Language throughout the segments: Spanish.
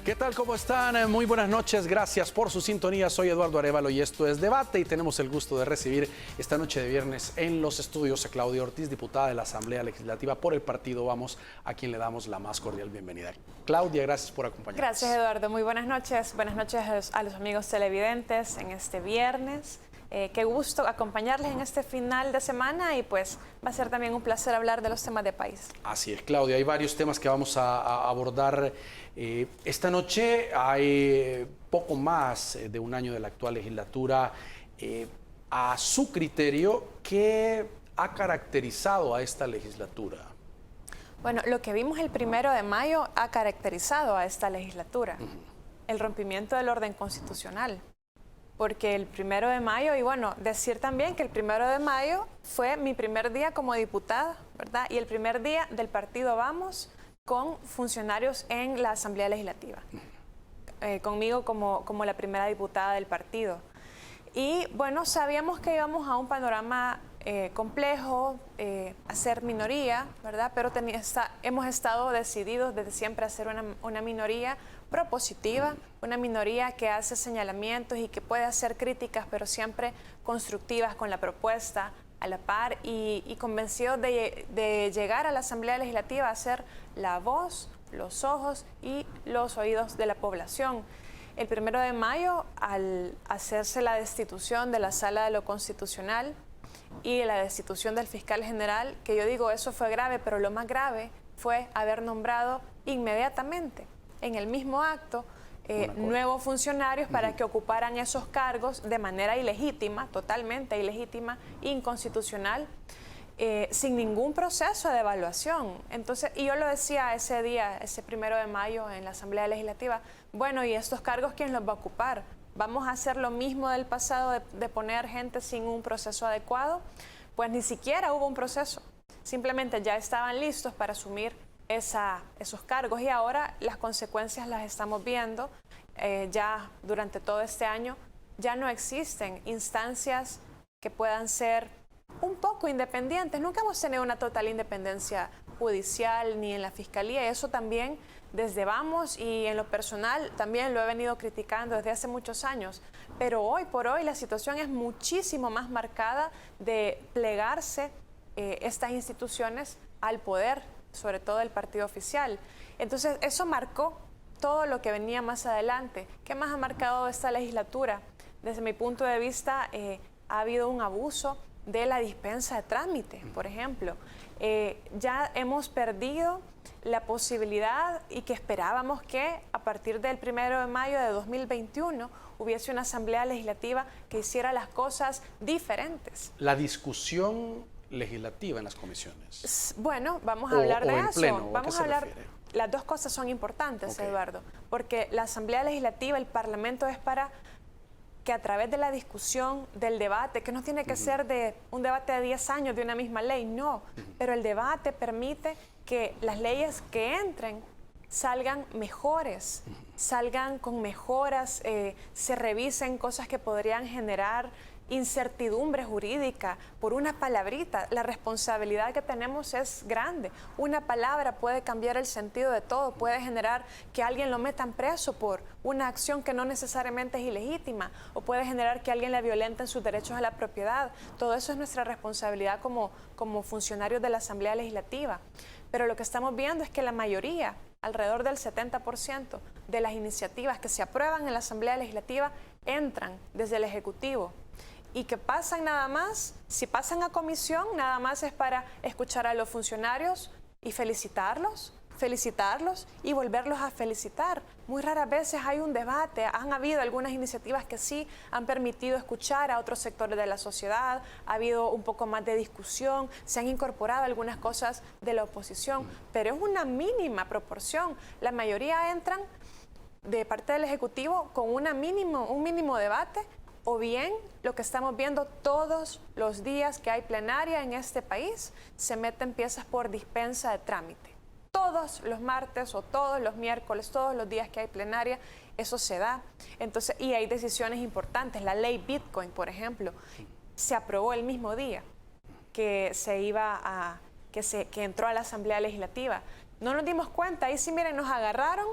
¿Qué tal? ¿Cómo están? Muy buenas noches. Gracias por su sintonía. Soy Eduardo Arévalo y esto es Debate y tenemos el gusto de recibir esta noche de viernes en los estudios a Claudia Ortiz, diputada de la Asamblea Legislativa por el partido Vamos, a quien le damos la más cordial bienvenida. Claudia, gracias por acompañarnos. Gracias, Eduardo. Muy buenas noches. Buenas noches a los amigos televidentes en este viernes. Qué gusto acompañarles en este final de semana y pues va a ser también un placer hablar de los temas de país. Así es, Claudia. Hay varios temas que vamos a abordar esta noche. Hay poco más de un año de la actual legislatura. A su criterio, ¿qué ha caracterizado a esta legislatura? Bueno, lo que vimos el 1 de mayo ha caracterizado a esta legislatura. El rompimiento del orden constitucional. Porque el 1 de mayo, y bueno, decir también que el 1 de mayo fue mi primer día como diputada, ¿verdad? Y el primer día del partido Vamos con funcionarios en la Asamblea Legislativa. Conmigo como la primera diputada del partido. Y bueno, sabíamos que íbamos a un panorama complejo, a ser minoría, ¿verdad? Pero hemos estado decididos desde siempre a ser una minoría propositiva, una minoría que hace señalamientos y que puede hacer críticas, pero siempre constructivas con la propuesta a la par y convencidos de llegar a la Asamblea Legislativa a ser la voz, los ojos y los oídos de la población. El 1 de mayo, al hacerse la destitución de la Sala de lo Constitucional y la destitución del fiscal general, que yo digo eso fue grave, pero lo más grave fue haber nombrado inmediatamente en el mismo acto nuevos funcionarios para que ocuparan esos cargos de manera ilegítima, totalmente ilegítima, inconstitucional, sin ningún proceso de evaluación. Entonces, y yo lo decía ese día, ese 1 de mayo en la Asamblea Legislativa, bueno, ¿y estos cargos quién los va a ocupar? ¿Vamos a hacer lo mismo del pasado de poner gente sin un proceso adecuado? Pues ni siquiera hubo un proceso, simplemente ya estaban listos para asumir esos cargos y ahora las consecuencias las estamos viendo ya durante todo este año. Ya no existen instancias que puedan ser un poco independientes. Nunca hemos tenido una total independencia judicial ni en la fiscalía, y eso también desde Vamos y en lo personal también lo he venido criticando desde hace muchos años. Pero hoy por hoy la situación es muchísimo más marcada de plegarse estas instituciones al poder, sobre todo el partido oficial. Entonces eso marcó todo lo que venía más adelante. ¿Qué más ha marcado esta legislatura? Desde mi punto de vista ha habido un abuso de la dispensa de trámite, por ejemplo. Ya hemos perdido la posibilidad y que esperábamos que a partir del 1 de mayo de 2021 hubiese una asamblea legislativa que hiciera las cosas diferentes. La discusión legislativa en las comisiones. Bueno, vamos a hablar de eso. Pleno, vamos a hablar. Las dos cosas son importantes, Eduardo, porque la Asamblea Legislativa, el Parlamento, es para que a través de la discusión, del debate, que no tiene que ser de un debate de 10 años de una misma ley, no, pero el debate permite que las leyes que entren salgan mejores, salgan con mejoras, se revisen cosas que podrían generar incertidumbre jurídica por una palabrita. La responsabilidad que tenemos es grande. Una palabra puede cambiar el sentido de todo, puede generar que alguien lo metan preso por una acción que no necesariamente es ilegítima, o puede generar que alguien le violenten sus derechos a la propiedad. Todo eso es nuestra responsabilidad como funcionarios de la Asamblea Legislativa. Pero lo que estamos viendo es que la mayoría, alrededor del 70% de las iniciativas que se aprueban en la Asamblea Legislativa entran desde el Ejecutivo. Y que pasan nada más, si pasan a comisión, nada más es para escuchar a los funcionarios y felicitarlos y volverlos a felicitar. Muy raras veces hay un debate. Han habido algunas iniciativas que sí han permitido escuchar a otros sectores de la sociedad, ha habido un poco más de discusión, se han incorporado algunas cosas de la oposición, pero es una mínima proporción. La mayoría entran de parte del Ejecutivo con un mínimo debate, o bien lo que estamos viendo todos los días que hay plenaria en este país, se meten piezas por dispensa de trámite. Todos los martes o todos los miércoles, todos los días que hay plenaria, eso se da. Entonces, y hay decisiones importantes. La ley Bitcoin, por ejemplo, se aprobó el mismo día que entró a la Asamblea Legislativa. No nos dimos cuenta, ahí sí, miren, nos agarraron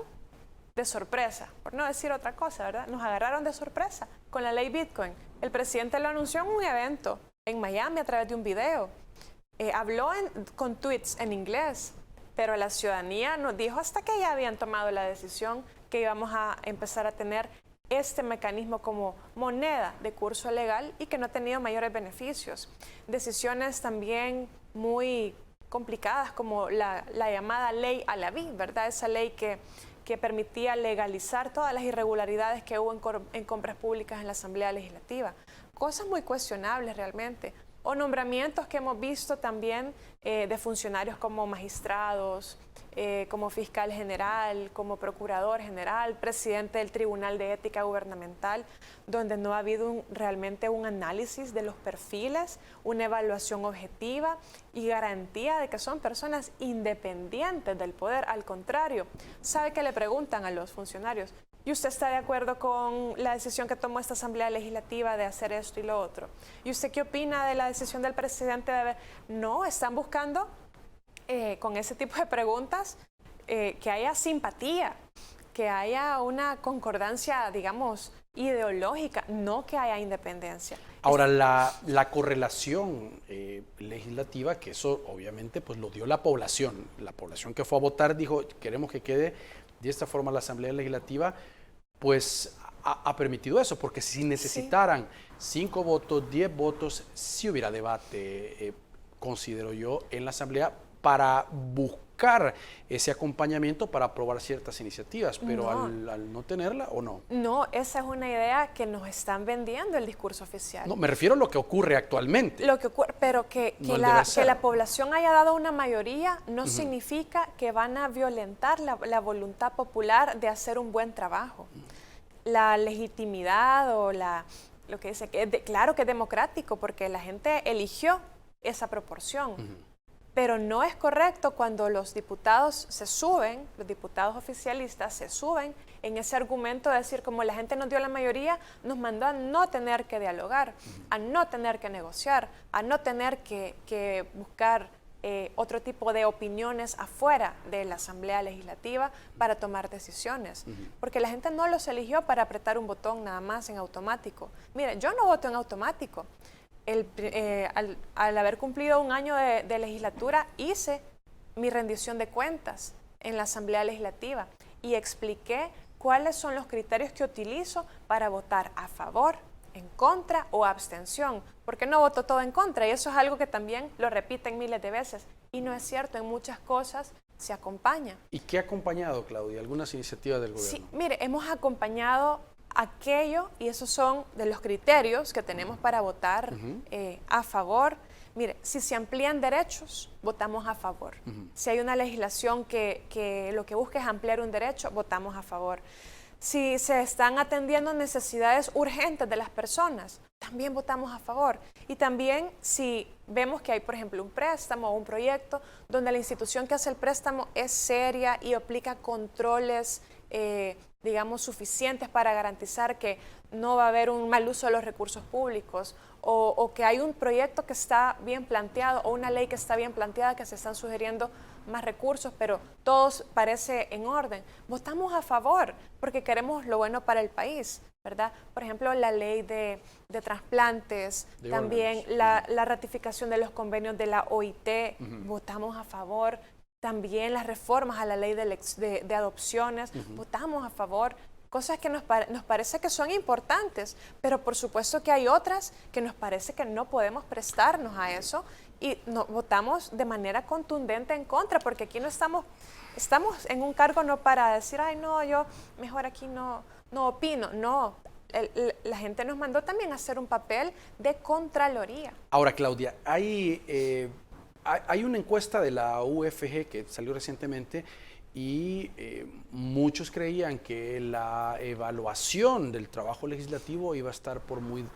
de sorpresa, por no decir otra cosa, ¿verdad? Nos agarraron de sorpresa con la ley Bitcoin. El presidente lo anunció en un evento en Miami a través de un video. Habló con tweets en inglés, pero la ciudadanía nos dijo hasta que ya habían tomado la decisión que íbamos a empezar a tener este mecanismo como moneda de curso legal y que no ha tenido mayores beneficios. Decisiones también muy complicadas como la llamada ley Alaví, ¿verdad? Esa ley que permitía legalizar todas las irregularidades que hubo en compras públicas en la Asamblea Legislativa. Cosas muy cuestionables realmente. O nombramientos que hemos visto también de funcionarios como magistrados, como fiscal general, como procurador general, presidente del Tribunal de Ética Gubernamental, donde no ha habido realmente un análisis de los perfiles, una evaluación objetiva y garantía de que son personas independientes del poder. Al contrario, ¿sabe qué le preguntan a los funcionarios? ¿Y usted está de acuerdo con la decisión que tomó esta Asamblea Legislativa de hacer esto y lo otro? ¿Y usted qué opina de la decisión del presidente de...? No, están buscando con ese tipo de preguntas que haya simpatía, que haya una concordancia, digamos, ideológica, no que haya independencia. Ahora, la correlación legislativa, que eso obviamente pues lo dio la población que fue a votar dijo, queremos que quede de esta forma la Asamblea Legislativa, pues ha permitido eso, porque si necesitaran 5 votos, 10 votos, sí hubiera debate, considero yo, en la Asamblea para buscar ese acompañamiento para aprobar ciertas iniciativas, pero no. Al no tenerla, ¿o no? No, esa es una idea que nos están vendiendo el discurso oficial. No, me refiero a lo que ocurre actualmente. Lo que ocurre, pero que la población haya dado una mayoría no significa que van a violentar la voluntad popular de hacer un buen trabajo. La legitimidad o lo que dice, claro que es democrático porque la gente eligió esa proporción. Pero no es correcto cuando los diputados se suben, los diputados oficialistas se suben en ese argumento de decir como la gente nos dio la mayoría, nos mandó a no tener que dialogar, a no tener que negociar, a no tener que buscar otro tipo de opiniones afuera de la Asamblea Legislativa para tomar decisiones. Porque la gente no los eligió para apretar un botón nada más en automático. Mire, yo no voto en automático. Al haber cumplido un año de legislatura, hice mi rendición de cuentas en la Asamblea Legislativa y expliqué cuáles son los criterios que utilizo para votar a favor, en contra o abstención. Porque no voto todo en contra y eso es algo que también lo repiten miles de veces. Y no es cierto, en muchas cosas se acompaña. ¿Y qué ha acompañado, Claudia? ¿Algunas iniciativas del gobierno? Sí, mire, hemos acompañado aquello, y esos son de los criterios que tenemos para votar a favor. Mire, si se amplían derechos, votamos a favor. Si hay una legislación que lo que busca es ampliar un derecho, votamos a favor. Si se están atendiendo necesidades urgentes de las personas, también votamos a favor. Y también si vemos que hay, por ejemplo, un préstamo o un proyecto donde la institución que hace el préstamo es seria y aplica controles digamos, suficientes para garantizar que no va a haber un mal uso de los recursos públicos o que hay un proyecto que está bien planteado o una ley que está bien planteada, que se están sugiriendo más recursos, pero todo parece en orden. Votamos a favor porque queremos lo bueno para el país, ¿verdad? Por ejemplo, la ley de trasplantes, también la ratificación de los convenios de la OIT, votamos a favor. También las reformas a la ley de adopciones, votamos a favor, cosas que nos parece que son importantes, pero por supuesto que hay otras que nos parece que no podemos prestarnos a eso y votamos de manera contundente en contra, porque aquí no estamos en un cargo no para decir, ay no, yo mejor aquí no opino, no. La gente nos mandó también a hacer un papel de contraloría. Ahora, Claudia, hay una encuesta de la UFG que salió recientemente y muchos creían que la evaluación del trabajo legislativo iba a estar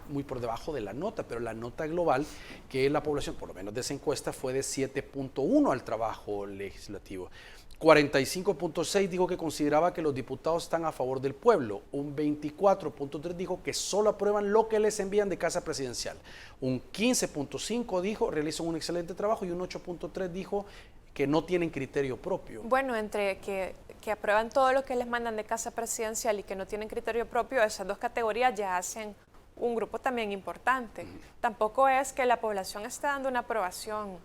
muy por debajo de la nota, pero la nota global que la población, por lo menos de esa encuesta, fue de 7.1 al trabajo legislativo. 45.6 dijo que consideraba que los diputados están a favor del pueblo. Un 24.3 dijo que solo aprueban lo que les envían de casa presidencial. Un 15.5 dijo realizan un excelente trabajo y un 8.3 dijo que no tienen criterio propio. Bueno, entre que aprueban todo lo que les mandan de Casa Presidencial y que no tienen criterio propio, esas dos categorías ya hacen un grupo también importante. Tampoco es que la población esté dando una aprobación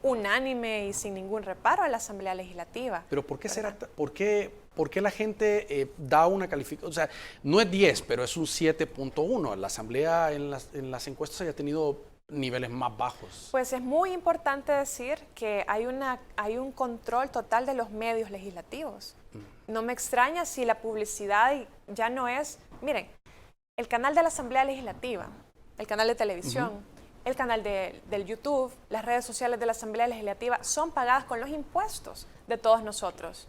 unánime y sin ningún reparo a la Asamblea Legislativa. Pero ¿por qué será? ¿Por qué la gente da una calificación? O sea, no es 10, pero es un 7.1. La Asamblea en las encuestas haya tenido niveles más bajos. Pues es muy importante decir que hay un control total de los medios legislativos. No me extraña si la publicidad ya no es... Miren, el canal de la Asamblea Legislativa, el canal de televisión, el canal del YouTube, las redes sociales de la Asamblea Legislativa son pagadas con los impuestos de todos nosotros.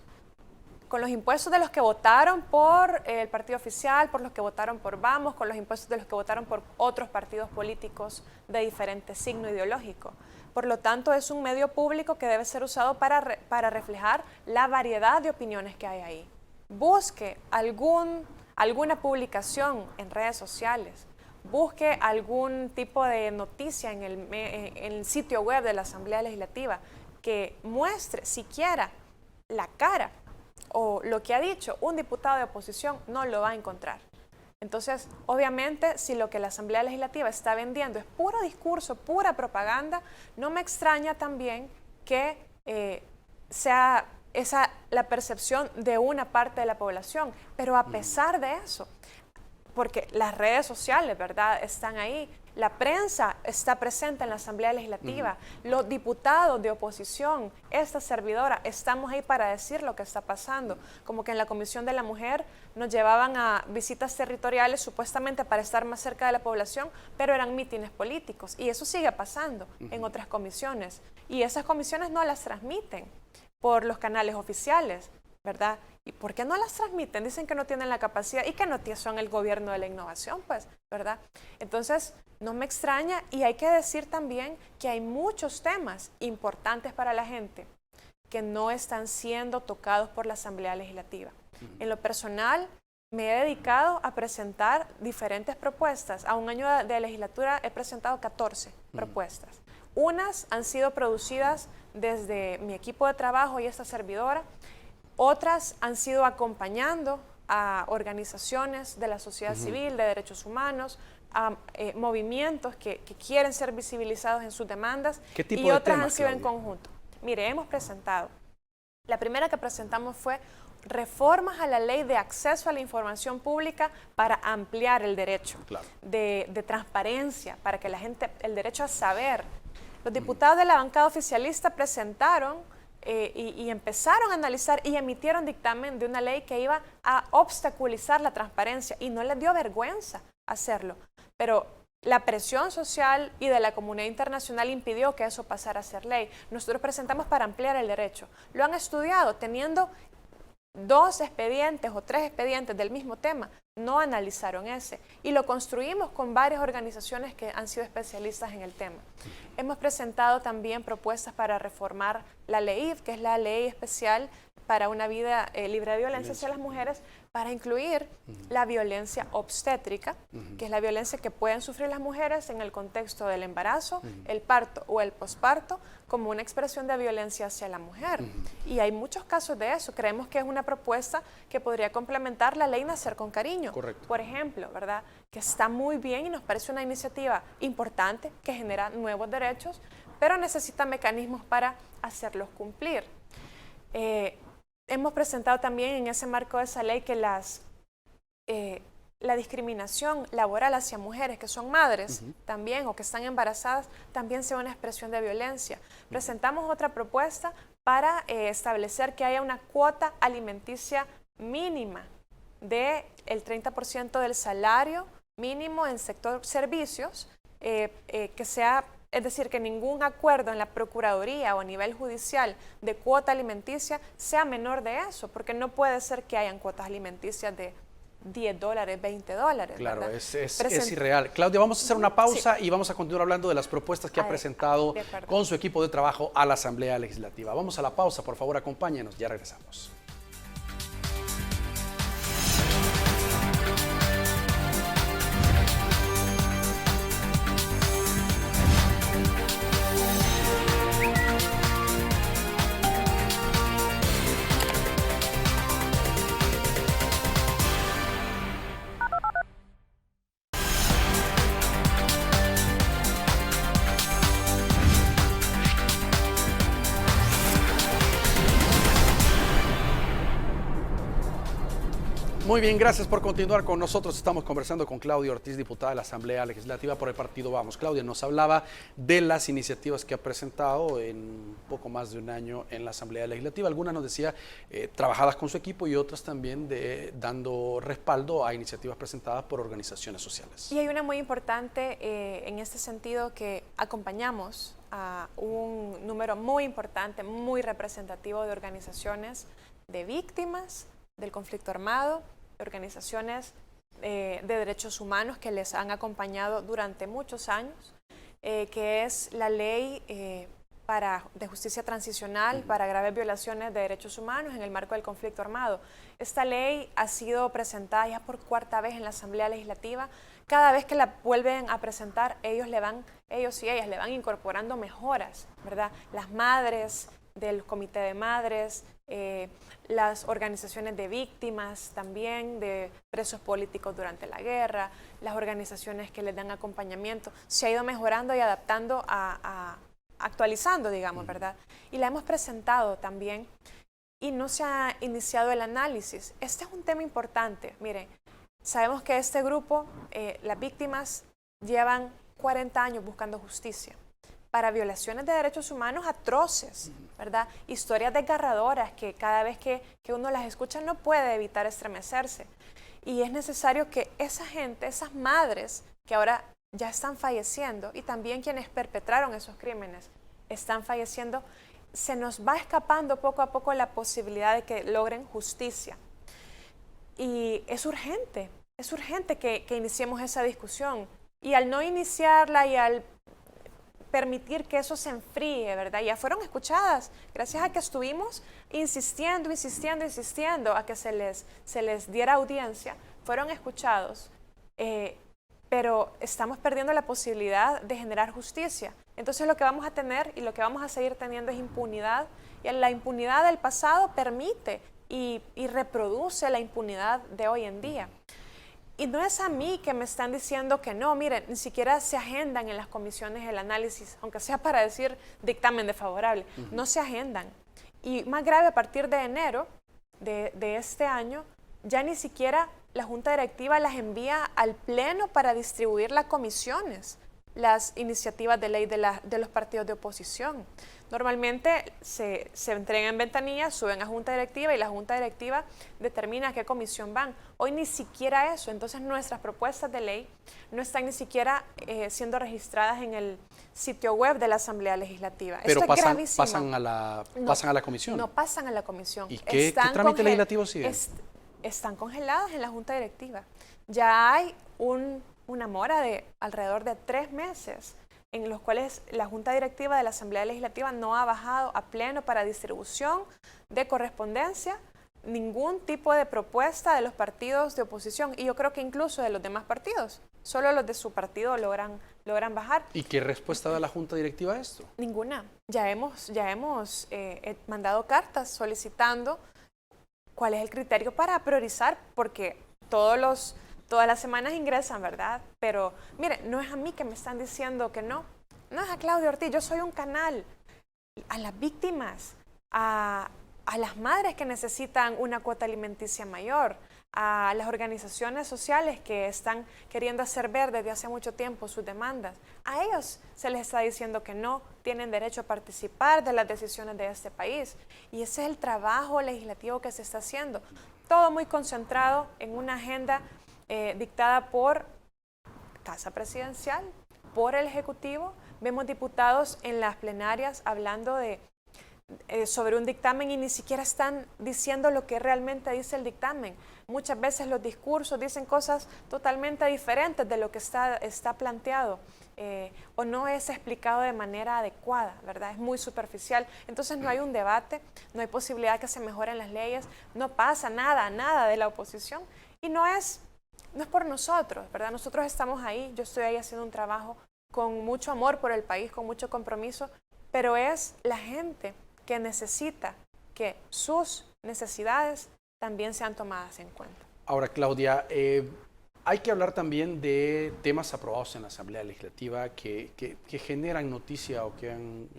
Con los impuestos de los que votaron por el partido oficial, por los que votaron por Vamos, con los impuestos de los que votaron por otros partidos políticos de diferente signo ideológico. Por lo tanto, es un medio público que debe ser usado para reflejar la variedad de opiniones que hay ahí. Busque alguna publicación en redes sociales, busque algún tipo de noticia en el sitio web de la Asamblea Legislativa que muestre siquiera la cara o lo que ha dicho un diputado de oposición, no lo va a encontrar. Entonces, obviamente, si lo que la Asamblea Legislativa está vendiendo es puro discurso, pura propaganda, no me extraña también que sea esa la percepción de una parte de la población. Pero a pesar de eso, porque las redes sociales, ¿verdad?, están ahí, la prensa está presente en la Asamblea Legislativa, los diputados de oposición, esta servidora, estamos ahí para decir lo que está pasando. Como que en la Comisión de la Mujer nos llevaban a visitas territoriales supuestamente para estar más cerca de la población, pero eran mítines políticos. Y eso sigue pasando en otras comisiones. Y esas comisiones no las transmiten por los canales oficiales, ¿verdad? ¿Y por qué no las transmiten? Dicen que no tienen la capacidad y que no son el gobierno de la innovación, pues, ¿verdad? Entonces, no me extraña, y hay que decir también que hay muchos temas importantes para la gente que no están siendo tocados por la Asamblea Legislativa. En lo personal, me he dedicado a presentar diferentes propuestas. A un año de legislatura he presentado 14 propuestas. Unas han sido producidas desde mi equipo de trabajo y esta servidora. Otras han sido acompañando a organizaciones de la sociedad civil, de derechos humanos, a movimientos que quieren ser visibilizados en sus demandas. ¿Qué tipo y de otras temas, han sido en Claudia? conjunto. Mire, hemos presentado, la primera que presentamos fue reformas a la ley de acceso a la información pública para ampliar el derecho de transparencia, para que la gente, el derecho a saber. Los diputados de la bancada oficialista presentaron y empezaron a analizar y emitieron dictamen de una ley que iba a obstaculizar la transparencia y no les dio vergüenza hacerlo. Pero la presión social y de la comunidad internacional impidió que eso pasara a ser ley. Nosotros presentamos para ampliar el derecho. Lo han estudiado teniendo 2 expedientes o 3 expedientes del mismo tema, no analizaron ese. Y lo construimos con varias organizaciones que han sido especialistas en el tema. Hemos presentado también propuestas para reformar la LEIV, que es la Ley Especial para una vida libre de violencia hacia las mujeres, para incluir la violencia obstétrica, que es la violencia que pueden sufrir las mujeres en el contexto del embarazo, el parto o el posparto, como una expresión de violencia hacia la mujer. Y hay muchos casos de eso. Creemos que es una propuesta que podría complementar la ley Nacer con Cariño. Correcto. Por ejemplo, ¿verdad?, que está muy bien y nos parece una iniciativa importante que genera nuevos derechos, pero necesita mecanismos para hacerlos cumplir. Hemos presentado también en ese marco de esa ley que la discriminación laboral hacia mujeres que son madres también o que están embarazadas también sea una expresión de violencia. Presentamos otra propuesta para establecer que haya una cuota alimenticia mínima del 30% del salario mínimo en sector servicios, que sea... Es decir, que ningún acuerdo en la Procuraduría o a nivel judicial de cuota alimenticia sea menor de eso, porque no puede ser que hayan cuotas alimenticias de $10, $20. Claro, ¿verdad? es irreal. Claudia, vamos a hacer una pausa y vamos a continuar hablando de las propuestas que ha presentado con su equipo de trabajo a la Asamblea Legislativa. Vamos a la pausa, por favor, acompáñenos, ya regresamos. Muy bien, gracias por continuar con nosotros. Estamos conversando con Claudia Ortiz, diputada de la Asamblea Legislativa por el partido Vamos. Claudia nos hablaba de las iniciativas que ha presentado en poco más de un año en la Asamblea Legislativa. Algunas nos decía trabajadas con su equipo y otras también dando respaldo a iniciativas presentadas por organizaciones sociales. Y hay una muy importante en este sentido, que acompañamos a un número muy importante, muy representativo de organizaciones de víctimas del conflicto armado, organizaciones de derechos humanos que les han acompañado durante muchos años, que es la ley de justicia transicional para graves violaciones de derechos humanos en el marco del conflicto armado. Esta ley ha sido presentada ya por cuarta vez en la Asamblea Legislativa. Cada vez que la vuelven a presentar, ellos y ellas le van incorporando mejoras, ¿verdad? Las madres del Comité de Madres, las organizaciones de víctimas también, de presos políticos durante la guerra, las organizaciones que les dan acompañamiento, se ha ido mejorando y adaptando actualizando, digamos, ¿verdad? Y la hemos presentado también y no se ha iniciado el análisis. Este es un tema importante. Miren, sabemos que este grupo, las víctimas, llevan 40 años buscando justicia para violaciones de derechos humanos atroces, ¿verdad? Historias desgarradoras que cada vez que uno las escucha no puede evitar estremecerse. Y es necesario que esa gente, esas madres que ahora ya están falleciendo y también quienes perpetraron esos crímenes están falleciendo, se nos va escapando poco a poco la posibilidad de que logren justicia. Y es urgente que iniciemos esa discusión. Y al no iniciarla y al permitir que eso se enfríe, ¿verdad? Ya fueron escuchadas, gracias a que estuvimos insistiendo a que se les diera audiencia, fueron escuchados, pero estamos perdiendo la posibilidad de generar justicia. Entonces lo que vamos a tener y lo que vamos a seguir teniendo es impunidad, y la impunidad del pasado permite y reproduce la impunidad de hoy en día. Y no es a mí que me están diciendo que no, miren, ni siquiera se agendan en las comisiones el análisis, aunque sea para decir dictamen desfavorable, no se agendan. Y más grave, a partir de enero de este año, ya ni siquiera la Junta Directiva las envía al Pleno para distribuir las comisiones, las iniciativas de ley de los partidos de oposición. Normalmente se entregan en ventanilla, suben a Junta Directiva y la Junta Directiva determina a qué comisión van. Hoy ni siquiera eso, entonces nuestras propuestas de ley no están ni siquiera siendo registradas en el sitio web de la Asamblea Legislativa. Pero esto es gravísimo. pasan a la comisión. No pasan a la comisión. ¿Y qué trámite legislativo sigue? Están congeladas en la Junta Directiva. Ya hay una mora de alrededor de 3 meses en los cuales la Junta Directiva de la Asamblea Legislativa no ha bajado a Pleno para distribución de correspondencia ningún tipo de propuesta de los partidos de oposición, y yo creo que incluso de los demás partidos. Solo los de su partido logran bajar. ¿Y qué respuesta da la Junta Directiva a esto? Ninguna. Ya hemos mandado cartas solicitando cuál es el criterio para priorizar, porque todas las semanas ingresan, ¿verdad? Pero, mire, no es a mí que me están diciendo que no. No es a Claudia Ortiz, yo soy un canal. A las víctimas, a las madres que necesitan una cuota alimenticia mayor, a las organizaciones sociales que están queriendo hacer ver desde hace mucho tiempo sus demandas. A ellos se les está diciendo que no tienen derecho a participar de las decisiones de este país. Y ese es el trabajo legislativo que se está haciendo. Todo muy concentrado en una agenda dictada por Casa Presidencial, por el Ejecutivo. Vemos diputados en las plenarias hablando sobre un dictamen y ni siquiera están diciendo lo que realmente dice el dictamen. Muchas veces los discursos dicen cosas totalmente diferentes de lo que está planteado o no es explicado de manera adecuada, ¿verdad? Es muy superficial. Entonces no hay un debate, no hay posibilidad de que se mejoren las leyes, no pasa nada de la oposición y no es por nosotros, ¿verdad? Nosotros estamos ahí, yo estoy ahí haciendo un trabajo con mucho amor por el país, con mucho compromiso, pero es la gente que necesita que sus necesidades también sean tomadas en cuenta. Ahora, Claudia, hay que hablar también de temas aprobados en la Asamblea Legislativa que generan noticia o que han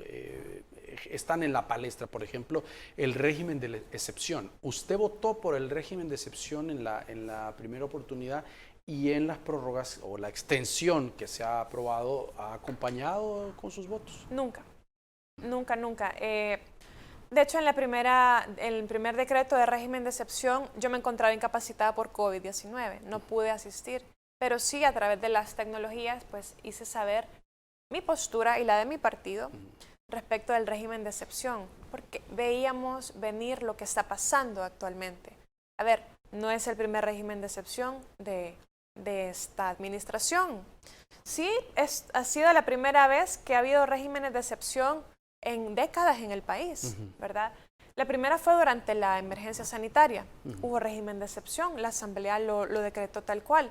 están en la palestra. Por ejemplo, el régimen de excepción. Usted votó por el régimen de excepción en la primera oportunidad, y en las prórrogas o la extensión que se ha aprobado, ¿ha acompañado con sus votos? Nunca, nunca, nunca. De hecho, en el primer decreto de régimen de excepción, yo me encontraba incapacitada por COVID-19, no pude asistir, pero sí a través de las tecnologías, pues hice saber mi postura y la de mi partido respecto del régimen de excepción, porque veíamos venir lo que está pasando actualmente. A ver, no es el primer régimen de excepción de esta administración. Sí, ha sido la primera vez que ha habido regímenes de excepción en décadas en el país, ¿verdad? La primera fue durante la emergencia sanitaria. Hubo régimen de excepción, la Asamblea lo decretó tal cual.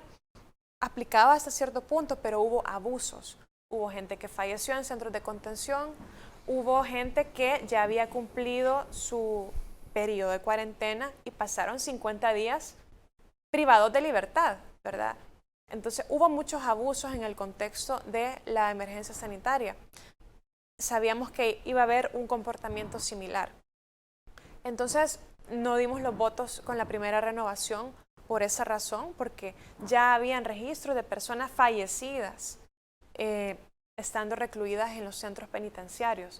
Aplicaba hasta cierto punto, pero hubo abusos. Hubo gente que falleció en centros de contención, hubo gente que ya había cumplido su periodo de cuarentena y pasaron 50 días privados de libertad, ¿verdad? Entonces hubo muchos abusos en el contexto de la emergencia sanitaria. Sabíamos que iba a haber un comportamiento similar. Entonces no dimos los votos con la primera renovación por esa razón, porque ya habían registros de personas fallecidas estando recluidas en los centros penitenciarios.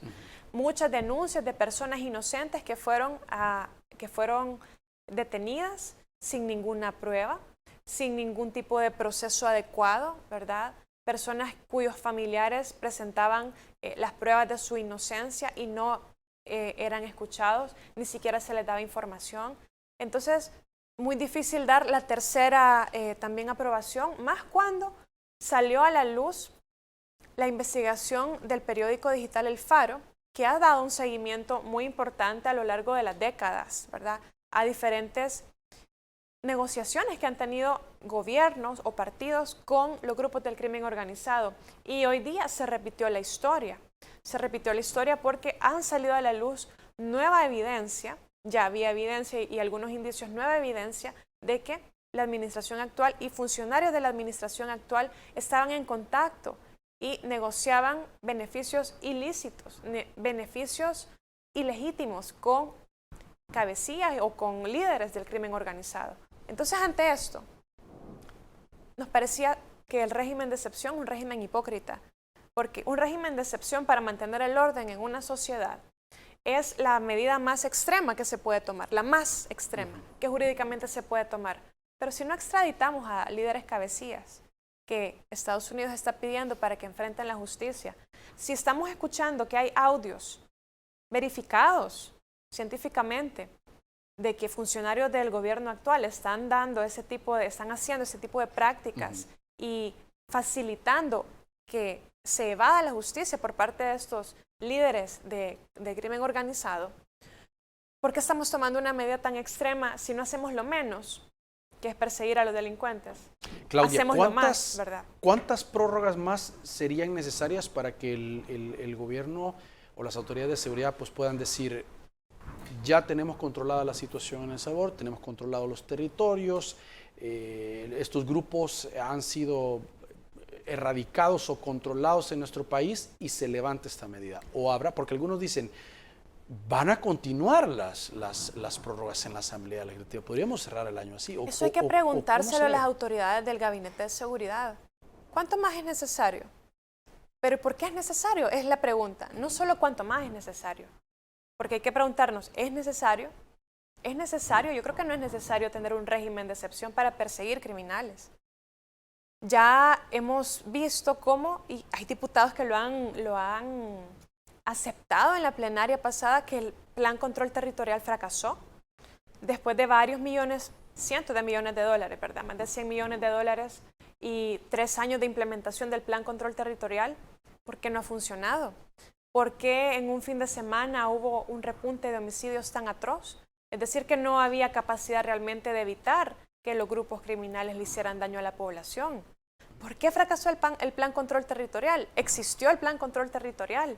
Muchas denuncias de personas inocentes que fueron detenidas sin ninguna prueba, sin ningún tipo de proceso adecuado, ¿verdad? Personas cuyos familiares presentaban las pruebas de su inocencia y no eran escuchados, ni siquiera se les daba información. Entonces, muy difícil dar la tercera también aprobación, más cuando salió a la luz la investigación del periódico digital El Faro, que ha dado un seguimiento muy importante a lo largo de las décadas, ¿verdad? A diferentes negociaciones que han tenido gobiernos o partidos con los grupos del crimen organizado. Y hoy día se repitió la historia. Se repitió la historia porque han salido a la luz nueva evidencia, ya había evidencia y algunos indicios, nueva evidencia de que la administración actual y funcionarios de la administración actual estaban en contacto y negociaban beneficios ilícitos, beneficios ilegítimos con cabecillas o con líderes del crimen organizado. Entonces, ante esto, nos parecía que el régimen de excepción es un régimen hipócrita, porque un régimen de excepción para mantener el orden en una sociedad es la medida más extrema que se puede tomar, la más extrema que jurídicamente se puede tomar. Pero si no extraditamos a líderes cabecillas que Estados Unidos está pidiendo para que enfrenten la justicia, si estamos escuchando que hay audios verificados científicamente de que funcionarios del gobierno actual están haciendo ese tipo de prácticas y facilitando que se evada la justicia por parte de estos líderes de crimen organizado, ¿por qué estamos tomando una medida tan extrema si no hacemos lo menos, que es perseguir a los delincuentes? Claudia, hacemos lo más, ¿verdad? ¿Cuántas prórrogas más serían necesarias para que el gobierno o las autoridades de seguridad pues puedan decir: ya tenemos controlada la situación en El Salvador, tenemos controlados los territorios, estos grupos han sido erradicados o controlados en nuestro país, y se levanta esta medida? O habrá, porque algunos dicen, van a continuar las prórrogas en la Asamblea Legislativa, podríamos cerrar el año así. Eso hay que preguntárselo a las autoridades del Gabinete de Seguridad. ¿Cuánto más es necesario? Pero ¿por qué es necesario? Es la pregunta. No solo cuánto más es necesario, porque hay que preguntarnos, ¿es necesario? ¿Es necesario? Yo creo que no es necesario tener un régimen de excepción para perseguir criminales. Ya hemos visto cómo, y hay diputados que lo han aceptado en la plenaria pasada, que el Plan Control Territorial fracasó después de varios millones, cientos de millones de dólares, ¿verdad? Más de 100 millones de dólares y 3 años de implementación del Plan Control Territorial. ¿Por qué no ha funcionado? ¿Por qué en un fin de semana hubo un repunte de homicidios tan atroz? Es decir, que no había capacidad realmente de evitar que los grupos criminales le hicieran daño a la población. ¿Por qué fracasó el Plan Control Territorial? Existió el Plan Control Territorial.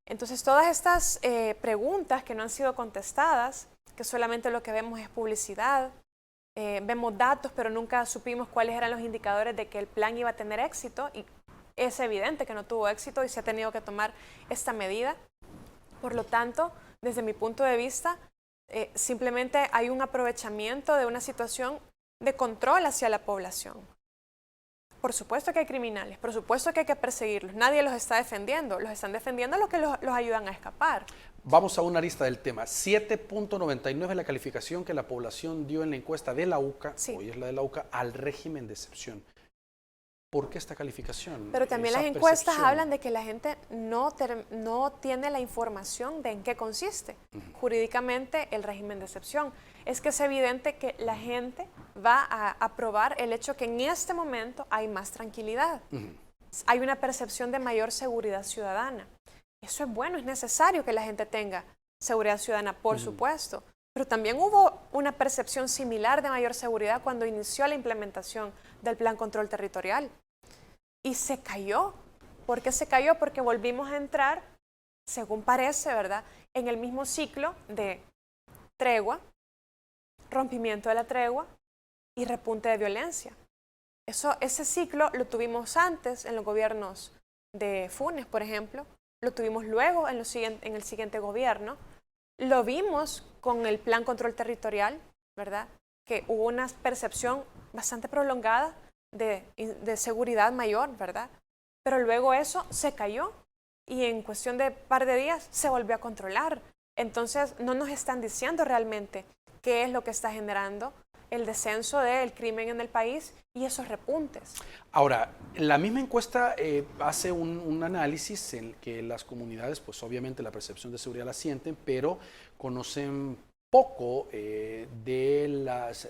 Entonces, todas estas preguntas que no han sido contestadas, que solamente lo que vemos es publicidad, vemos datos, pero nunca supimos cuáles eran los indicadores de que el plan iba a tener éxito, y es evidente que no tuvo éxito y se ha tenido que tomar esta medida. Por lo tanto, desde mi punto de vista, simplemente hay un aprovechamiento de una situación de control hacia la población. Por supuesto que hay criminales, por supuesto que hay que perseguirlos. Nadie los está defendiendo, los están defendiendo los que los ayudan a escapar. Vamos a una arista del tema. 7.99 es la calificación que la población dio en la encuesta de la UCA, Sí. hoy es la de la UCA, al régimen de excepción. ¿Por qué esta calificación? Pero también Esa las encuestas percepción. hablan de que la gente no tiene la información de en qué consiste jurídicamente el régimen de excepción. Es que es evidente que la gente va a aprobar el hecho que en este momento hay más tranquilidad. Hay una percepción de mayor seguridad ciudadana. Eso es bueno, es necesario que la gente tenga seguridad ciudadana, por supuesto. Pero también hubo una percepción similar de mayor seguridad cuando inició la implementación del Plan Control Territorial. Y se cayó. ¿Por qué se cayó? Porque volvimos a entrar, según parece, ¿verdad?, en el mismo ciclo de tregua, rompimiento de la tregua y repunte de violencia. Ese ciclo lo tuvimos antes en los gobiernos de Funes, por ejemplo. Lo tuvimos luego en el siguiente gobierno. Lo vimos con el Plan Control Territorial, ¿verdad?, que hubo una percepción bastante prolongada de seguridad mayor, ¿verdad? Pero luego eso se cayó y en cuestión de par de días se volvió a controlar. Entonces no nos están diciendo realmente qué es lo que está generando el descenso del crimen en el país y esos repuntes. Ahora, la misma encuesta hace un análisis en que las comunidades, pues obviamente la percepción de seguridad la sienten, pero conocen poco de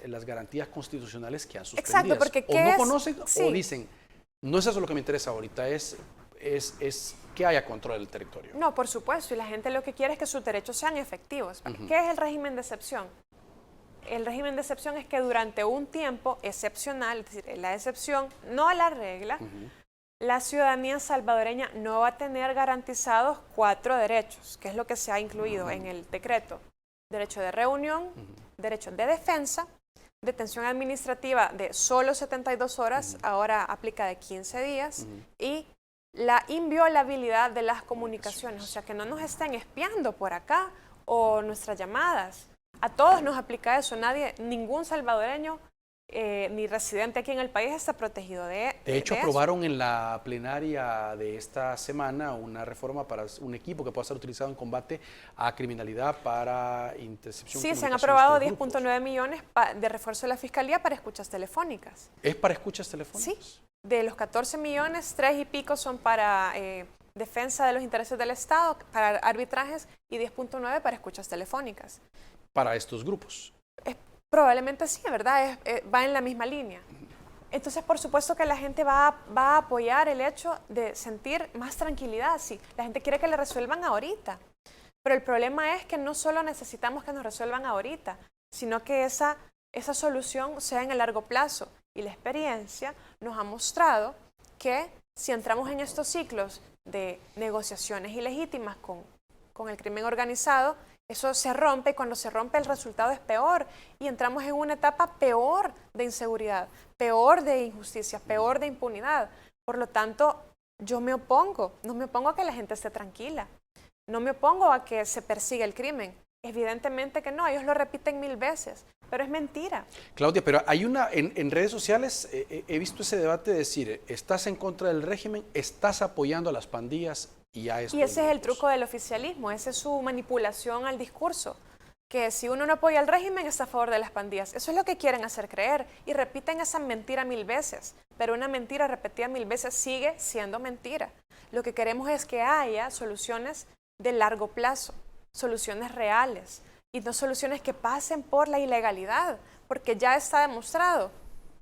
las garantías constitucionales que han suspendido. Exacto, porque o no conocen sí, o dicen, no es eso lo que me interesa ahorita, es que haya control del territorio. No, por supuesto, y la gente lo que quiere es que sus derechos sean efectivos. ¿Qué es el régimen de excepción? El régimen de excepción es que durante un tiempo excepcional, es decir, la excepción, no a la regla, la ciudadanía salvadoreña no va a tener garantizados 4 derechos, que es lo que se ha incluido en el decreto. Derecho de reunión, derecho de defensa, detención administrativa de solo 72 horas, ahora aplica de 15 días, y la inviolabilidad de las comunicaciones, o sea, que no nos estén espiando por acá o nuestras llamadas. A todos nos aplica eso, ningún salvadoreño ni residente aquí en el país está protegido de hecho, eso. aprobaron en la plenaria de esta semana una reforma para un equipo que pueda ser utilizado en combate a criminalidad para intercepción. Sí, se han aprobado 10.9 millones de refuerzo de la Fiscalía para escuchas telefónicas. ¿Es para escuchas telefónicas? Sí, de los 14 millones, 3 y pico son para defensa de los intereses del Estado, para arbitrajes, y 10.9 para escuchas telefónicas. Para estos grupos. Probablemente sí, ¿verdad? Va en la misma línea. Entonces, por supuesto que la gente va a apoyar el hecho de sentir más tranquilidad. Sí, la gente quiere que le resuelvan ahorita. Pero el problema es que no solo necesitamos que nos resuelvan ahorita, sino que esa solución sea en el largo plazo. Y la experiencia nos ha mostrado que si entramos en estos ciclos de negociaciones ilegítimas con el crimen organizado, eso se rompe, y cuando se rompe el resultado es peor y entramos en una etapa peor de inseguridad, peor de injusticia, peor de impunidad. Por lo tanto, yo no me opongo a que la gente esté tranquila, no me opongo a que se persiga el crimen. Evidentemente que no, ellos lo repiten 1000 veces, pero es mentira. Claudia, pero hay en redes sociales he visto ese debate de decir, estás en contra del régimen, estás apoyando a las pandillas. Y ese es el truco del oficialismo, esa es su manipulación al discurso, que si uno no apoya al régimen está a favor de las pandillas. Eso es lo que quieren hacer creer y repiten esa mentira 1000 veces, pero una mentira repetida 1000 veces sigue siendo mentira. Lo que queremos es que haya soluciones de largo plazo, soluciones reales y no soluciones que pasen por la ilegalidad, porque ya está demostrado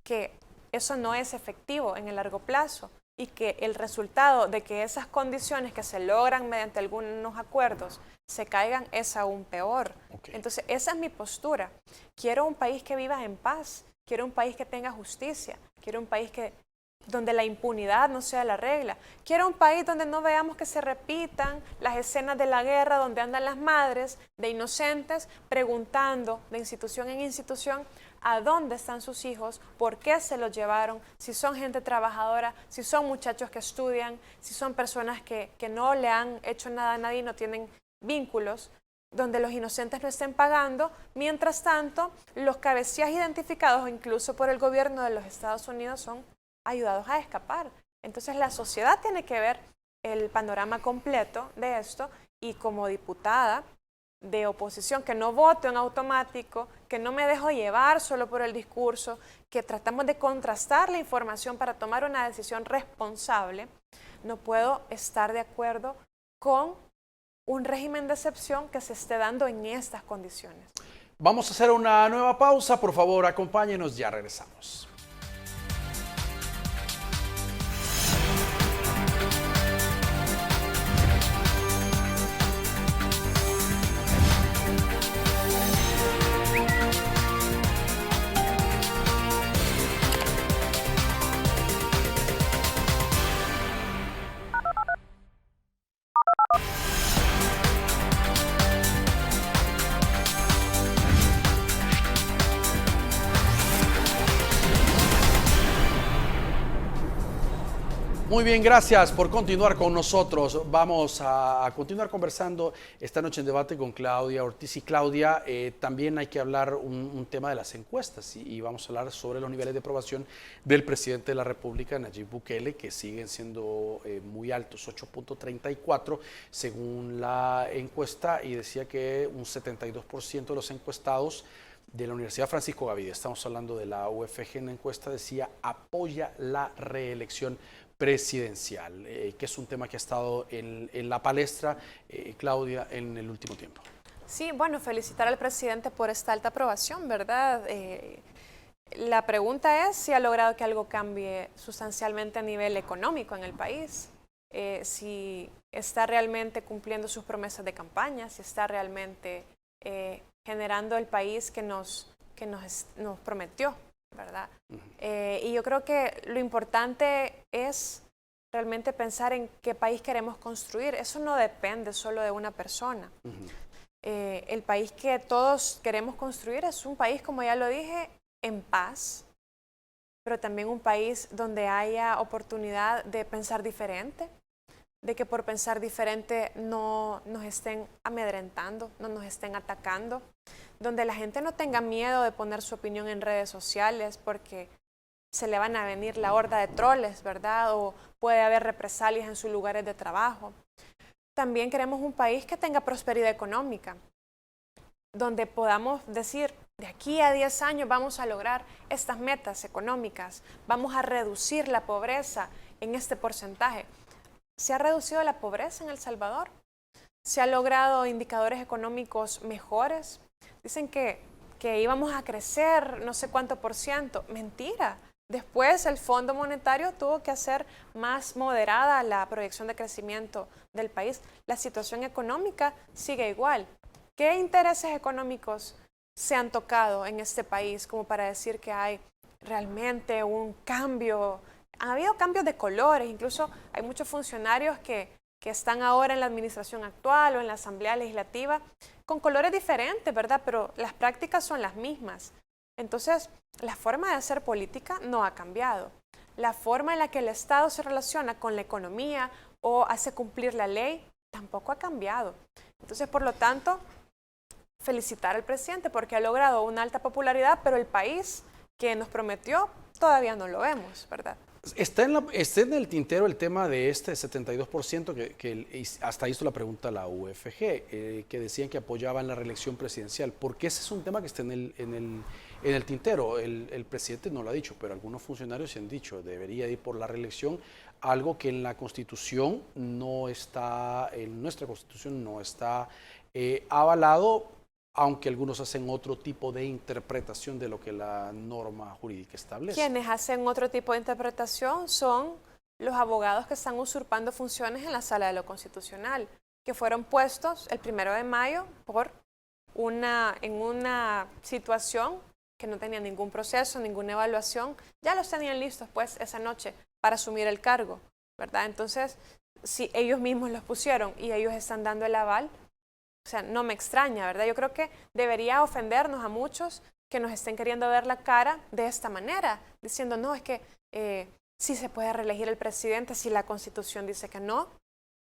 que eso no es efectivo en el largo plazo. Y que el resultado de que esas condiciones que se logran mediante algunos acuerdos se caigan es aún peor. Okay. Entonces, esa es mi postura. Quiero un país que viva en paz, quiero un país que tenga justicia, quiero un país donde la impunidad no sea la regla. Quiero un país donde no veamos que se repitan las escenas de la guerra, donde andan las madres de inocentes preguntando de institución en institución a dónde están sus hijos, por qué se los llevaron, si son gente trabajadora, si son muchachos que estudian, si son personas que no le han hecho nada a nadie y no tienen vínculos donde los inocentes no estén pagando. Mientras tanto, los cabecillas identificados incluso por el gobierno de los Estados Unidos son ayudados a escapar. Entonces la sociedad tiene que ver el panorama completo de esto, y como diputada de oposición, que no voto en automático, que no me dejo llevar solo por el discurso, que tratamos de contrastar la información para tomar una decisión responsable, no puedo estar de acuerdo con un régimen de excepción que se esté dando en estas condiciones. Vamos a hacer una nueva pausa, por favor, acompáñenos, ya regresamos. Muy bien, gracias por continuar con nosotros. Vamos a continuar conversando esta noche en debate con Claudia Ortiz. Y Claudia, también hay que hablar un tema de las encuestas y vamos a hablar sobre los niveles de aprobación del presidente de la República, Nayib Bukele, que siguen siendo muy altos, 8.34 según la encuesta, y decía que un 72% de los encuestados de la Universidad Francisco Gavidia, estamos hablando de la UFG, en la encuesta decía apoya la reelección presidencial, que es un tema que ha estado en la palestra, Claudia, en el último tiempo. Sí, bueno, felicitar al presidente por esta alta aprobación, ¿verdad? La pregunta es si ha logrado que algo cambie sustancialmente a nivel económico en el país, si está realmente cumpliendo sus promesas de campaña, si está realmente generando el país que nos prometió, ¿verdad? Y yo creo que lo importante es realmente pensar en qué país queremos construir. Eso no depende solo de una persona. El país que todos queremos construir es un país, como ya lo dije, en paz, pero también un país donde haya oportunidad de pensar diferente, de que por pensar diferente no nos estén amedrentando, no nos estén atacando, donde la gente no tenga miedo de poner su opinión en redes sociales porque se le van a venir la horda de troles, ¿verdad? O puede haber represalias en sus lugares de trabajo. También queremos un país que tenga prosperidad económica, donde podamos decir, de aquí a 10 años vamos a lograr estas metas económicas, vamos a reducir la pobreza en este porcentaje. ¿Se ha reducido la pobreza en El Salvador? ¿Se ha logrado indicadores económicos mejores? Dicen que íbamos a crecer no sé cuánto por ciento. Mentira. Después el Fondo Monetario tuvo que hacer más moderada la proyección de crecimiento del país. La situación económica sigue igual. ¿Qué intereses económicos se han tocado en este país como para decir que hay realmente un cambio? Ha habido cambios de colores, incluso hay muchos funcionarios que están ahora en la administración actual o en la Asamblea Legislativa con colores diferentes, ¿verdad? Pero las prácticas son las mismas. Entonces, la forma de hacer política no ha cambiado. La forma en la que el Estado se relaciona con la economía o hace cumplir la ley tampoco ha cambiado. Entonces, por lo tanto, felicitar al presidente porque ha logrado una alta popularidad, pero el país que nos prometió todavía no lo vemos, ¿verdad? Está en el tintero el tema de este 72% que hasta hizo la pregunta la UFG, que decían que apoyaban la reelección presidencial. Porque ese es un tema que está en el tintero. El presidente no lo ha dicho, pero algunos funcionarios se han dicho, debería ir por la reelección, algo que en la Constitución no está, en nuestra Constitución no está avalado, aunque algunos hacen otro tipo de interpretación de lo que la norma jurídica establece. Quienes hacen otro tipo de interpretación son los abogados que están usurpando funciones en la Sala de lo Constitucional, que fueron puestos el 1 de mayo en una situación que no tenía ningún proceso, ninguna evaluación. Ya los tenían listos pues esa noche para asumir el cargo, ¿verdad? Entonces, si ellos mismos los pusieron y ellos están dando el aval, o sea, no me extraña, ¿verdad? Yo creo que debería ofendernos a muchos que nos estén queriendo ver la cara de esta manera, diciendo, no, es que sí se puede reelegir el presidente si la Constitución dice que no,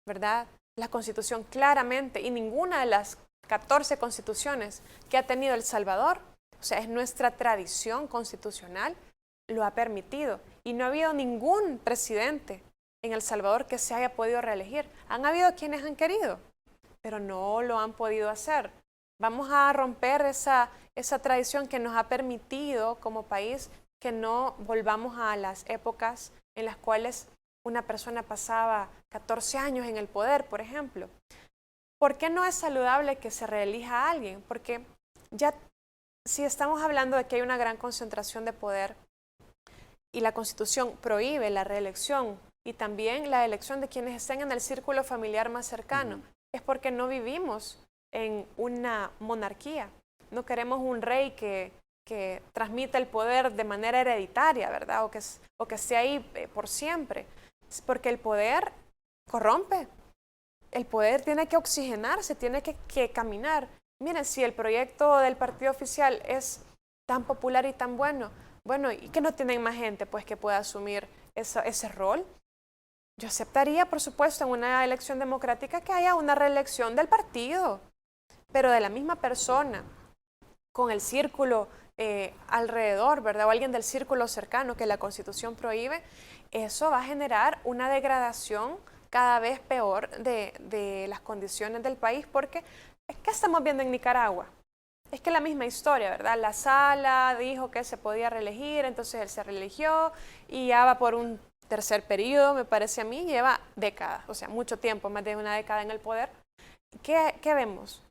¿verdad? La Constitución claramente, y ninguna de las 14 constituciones que ha tenido El Salvador, o sea, es nuestra tradición constitucional, lo ha permitido. Y no ha habido ningún presidente en El Salvador que se haya podido reelegir. Han habido quienes han querido, pero no lo han podido hacer. Vamos a romper esa tradición que nos ha permitido como país que no volvamos a las épocas en las cuales una persona pasaba 14 años en el poder, por ejemplo. ¿Por qué no es saludable que se reelija a alguien? Porque ya si estamos hablando de que hay una gran concentración de poder y la Constitución prohíbe la reelección y también la elección de quienes estén en el círculo familiar más cercano, es porque no vivimos en una monarquía. No queremos un rey que transmita el poder de manera hereditaria, ¿verdad? O que esté ahí por siempre. Porque el poder corrompe. El poder tiene que oxigenarse, tiene que caminar. Miren, si el proyecto del partido oficial es tan popular y tan bueno, y que no tienen más gente pues que pueda asumir ese rol, yo aceptaría, por supuesto, en una elección democrática que haya una reelección del partido, pero de la misma persona, con el círculo alrededor, ¿verdad? O alguien del círculo cercano que la Constitución prohíbe, eso va a generar una degradación cada vez peor de las condiciones del país, porque ¿qué estamos viendo en Nicaragua? Es que la misma historia, ¿verdad? La sala dijo que se podía reelegir, entonces él se reeligió y ya va por un tercer periodo, me parece a mí, lleva décadas, o sea, mucho tiempo, más de una década en el poder. ¿Qué vemos?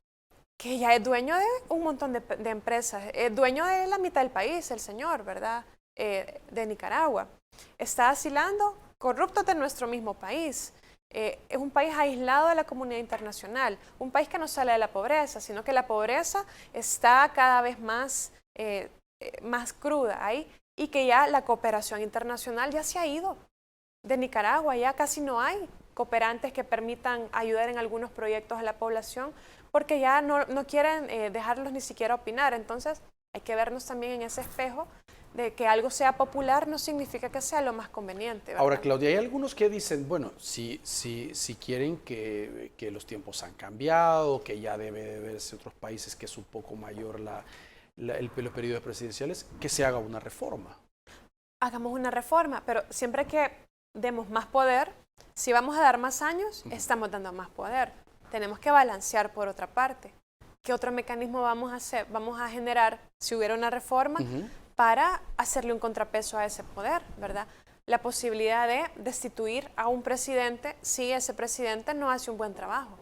Que ya es dueño de un montón de empresas, es dueño de la mitad del país, el señor, ¿verdad? De Nicaragua. Está asilando corruptos de nuestro mismo país. Es un país aislado de la comunidad internacional, un país que no sale de la pobreza, sino que la pobreza está cada vez más cruda ahí y que ya la cooperación internacional ya se ha ido de Nicaragua, ya casi no hay cooperantes que permitan ayudar en algunos proyectos a la población porque ya no quieren dejarlos ni siquiera opinar. Entonces hay que vernos también en ese espejo de que algo sea popular no significa que sea lo más conveniente, ¿verdad? Ahora, Claudia, hay algunos que dicen, bueno, si quieren que los tiempos han cambiado, que ya debe de verse otros países que es un poco mayor los periodos presidenciales, que se haga una reforma. Hagamos una reforma, pero siempre que demos más poder, si vamos a dar más años, estamos dando más poder. Tenemos que balancear por otra parte. ¿Qué otro mecanismo vamos a hacer? Vamos a generar, si hubiera una reforma, para hacerle un contrapeso a ese poder, ¿verdad? La posibilidad de destituir a un presidente si ese presidente no hace un buen trabajo.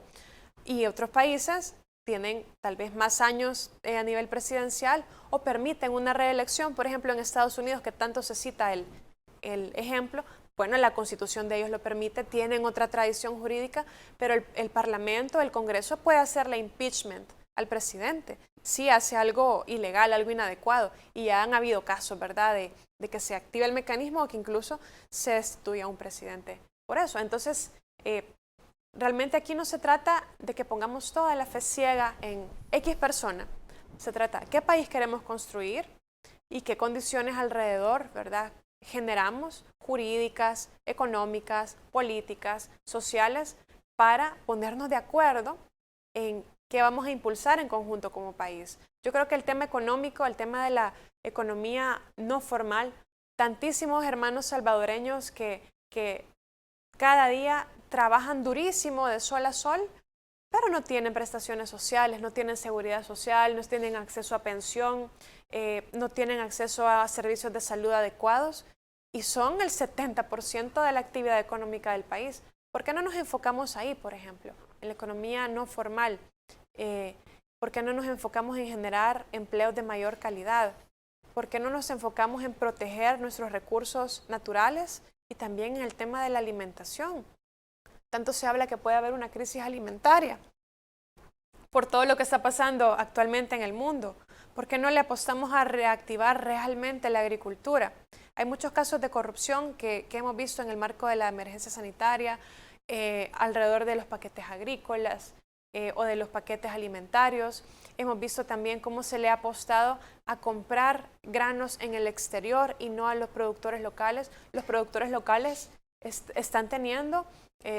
Y otros países tienen tal vez más años a nivel presidencial o permiten una reelección. Por ejemplo, en Estados Unidos, que tanto se cita el ejemplo, bueno, la Constitución de ellos lo permite, tienen otra tradición jurídica, pero el Parlamento, el Congreso puede hacerle impeachment al presidente si hace algo ilegal, algo inadecuado. Y ya han habido casos, ¿verdad?, de que se active el mecanismo o que incluso se destituya a un presidente por eso. Entonces, realmente aquí no se trata de que pongamos toda la fe ciega en X persona. Se trata de qué país queremos construir y qué condiciones alrededor, ¿verdad?, generamos jurídicas, económicas, políticas, sociales, para ponernos de acuerdo en qué vamos a impulsar en conjunto como país. Yo creo que el tema económico, el tema de la economía no formal, tantísimos hermanos salvadoreños que cada día trabajan durísimo de sol a sol, pero no tienen prestaciones sociales, no tienen seguridad social, no tienen acceso a pensión, no tienen acceso a servicios de salud adecuados y son el 70% de la actividad económica del país. ¿Por qué no nos enfocamos ahí, por ejemplo, en la economía no formal? ¿Por qué no nos enfocamos en generar empleos de mayor calidad? ¿Por qué no nos enfocamos en proteger nuestros recursos naturales y también en el tema de la alimentación? Tanto se habla que puede haber una crisis alimentaria por todo lo que está pasando actualmente en el mundo. ¿Por qué no le apostamos a reactivar realmente la agricultura? Hay muchos casos de corrupción que hemos visto en el marco de la emergencia sanitaria, alrededor de los paquetes agrícolas o de los paquetes alimentarios. Hemos visto también cómo se le ha apostado a comprar granos en el exterior y no a los productores locales. Los productores locales están teniendo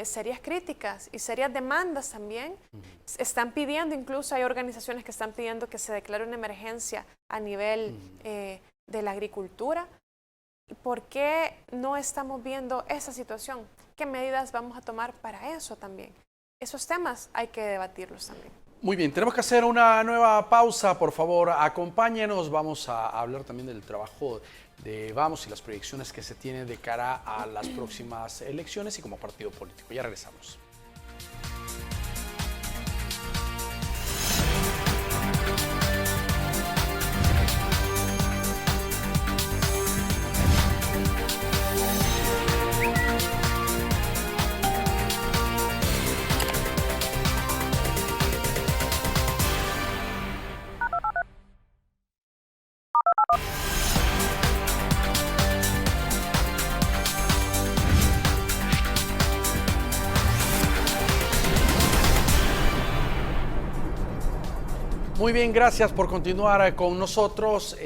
serias críticas y serias demandas también. Están pidiendo, incluso hay organizaciones que están pidiendo que se declare una emergencia a nivel de la agricultura. ¿Por qué no estamos viendo esa situación? ¿Qué medidas vamos a tomar para eso también? Esos temas hay que debatirlos también. Muy bien, tenemos que hacer una nueva pausa, por favor, acompáñenos. Vamos a hablar también del trabajo de Vamos y las proyecciones que se tienen de cara a las próximas elecciones y como partido político. Ya regresamos. Muy bien, gracias por continuar con nosotros.